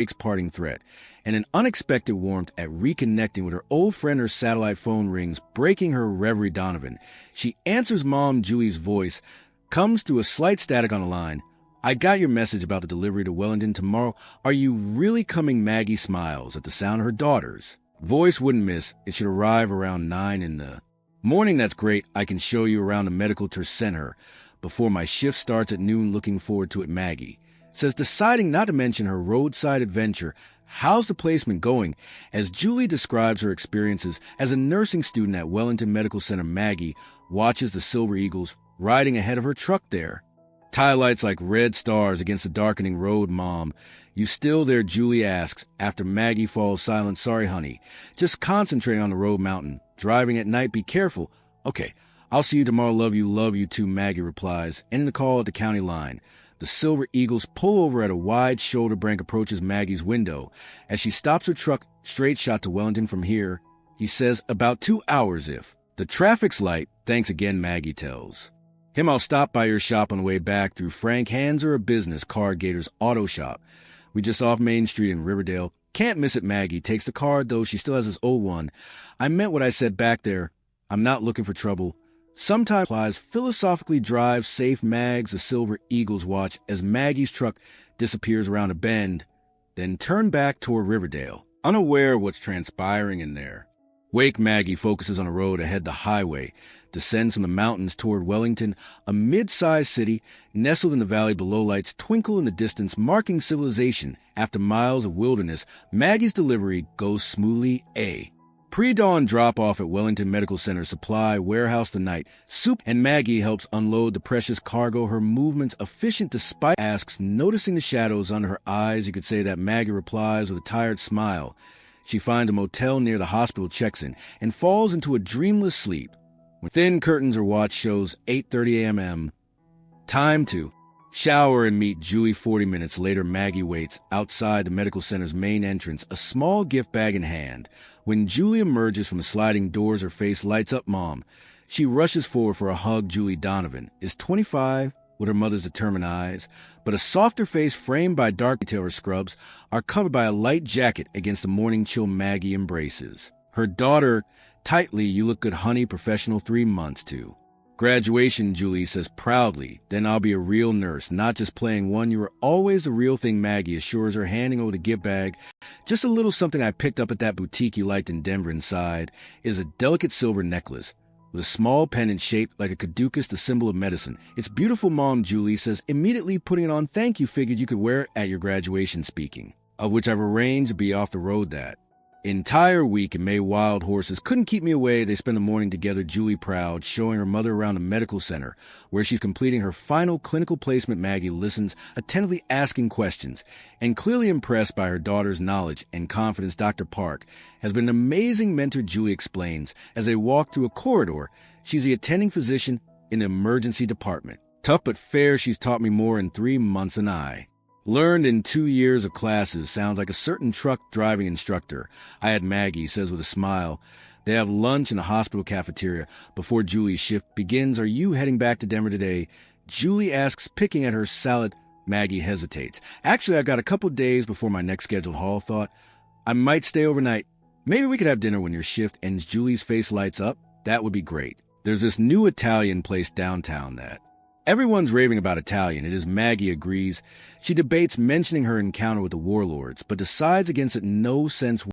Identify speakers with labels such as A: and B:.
A: breaks parting threat, and an unexpected warmth at reconnecting with her old friend. Her satellite phone rings, breaking her reverie. Donovan. She answers Mom Julie's voice, comes through a slight static on the line. I got your message about the delivery to Wellington tomorrow. Are you really coming? Maggie smiles at the sound of her daughter's voice. Wouldn't miss. It should arrive around 9 in the morning. That's great. I can show you around the medical center before my shift starts at noon. Looking forward to it, Maggie says, deciding not to mention her roadside adventure. How's the placement going? As Julie describes her experiences as a nursing student at Wellington Medical Center, Maggie watches the Silver Eagles riding ahead of her truck there. Tail lights like red stars against the darkening road. Mom, you still there? Julie asks after Maggie falls silent. Sorry, honey. Just concentrating on the road. Mountain. Driving at night. Be careful. Okay, I'll see you tomorrow. Love you too, Maggie replies, ending the call at the county line. The Silver Eagles pull over at a wide shoulder. Brank approaches Maggie's window as she stops her truck. Straight shot to Wellington from here, he says. About 2 hours if the traffic's light. Thanks again, Maggie tells him. I'll stop by your shop on the way back through. Frank hands her a business card. Gator's Auto Shop. We just off Main Street in Riverdale. Can't miss it. Maggie takes the card, though she still has this old one. I meant what I said back there. I'm not looking for trouble. Sometimes applies. Philosophically drive safe. Mags. The Silver Eagles watch as Maggie's truck disappears around a bend, then turn back toward Riverdale, unaware of what's transpiring in there. Wake. Maggie focuses on the road ahead. The highway descends from the mountains toward Wellington, a mid-sized city nestled in the valley below. Lights twinkle in the distance, marking civilization. After miles of wilderness, Maggie's delivery goes smoothly. A pre-dawn drop-off at Wellington Medical Center supply warehouse. The night soup and Maggie helps unload the precious cargo. Her movements efficient despite asks, noticing the shadows under her eyes. You could say that Maggie replies with a tired smile. She finds a motel near the hospital, checks in, and falls into a dreamless sleep. When thin curtains, her watch shows 8:30 a.m. Time to shower and meet Julie. 40 minutes later, Maggie waits outside the medical center's main entrance, a small gift bag in hand. When Julie emerges from the sliding doors, her face lights up. Mom. She rushes forward for a hug. Maggie Donovan is 25, with her mother's determined eyes, but a softer face framed by dark detail. Her scrubs are covered by a light jacket against the morning chill. Maggie embraces her daughter tightly. You look good, honey. Professional 3 months to graduation, Julie says proudly. Then I'll be a real nurse, not just playing one. You are always the real thing, Maggie assures her, handing over the gift bag. Just a little something I picked up at that boutique you liked in Denver. Inside is a delicate silver necklace with a small pendant shaped like a caduceus, the symbol of medicine. It's beautiful, Mom, Julie says, immediately putting it on. Thank you. Figured you could wear it at your graduation. Speaking of which, I've arranged to be off the road that entire week, and May wild horses couldn't keep me away. They spend the morning together. Julie proud, showing her mother around the medical center where she's completing her final clinical placement. Maggie listens, attentively asking questions, and clearly impressed by her daughter's knowledge and confidence. Dr. Park has been an amazing mentor, Julie explains as they walk through a corridor. She's the attending physician in the emergency department. Tough but fair. She's taught me more in 3 months than I learned in 2 years of classes. Sounds like a certain truck driving instructor I had, Maggie says with a smile. They have lunch in the hospital cafeteria before Julie's shift begins. Are you heading back to Denver today? Julie asks, picking at her salad. Maggie hesitates. Actually, I got a couple days before my next scheduled haul. Thought I might stay overnight. Maybe we could have dinner when your shift ends. Julie's face lights up. That would be great. There's this new Italian place downtown that everyone's raving about. Italian it is, Maggie agrees. She debates mentioning her encounter with the Warlords, but decides against it. No sense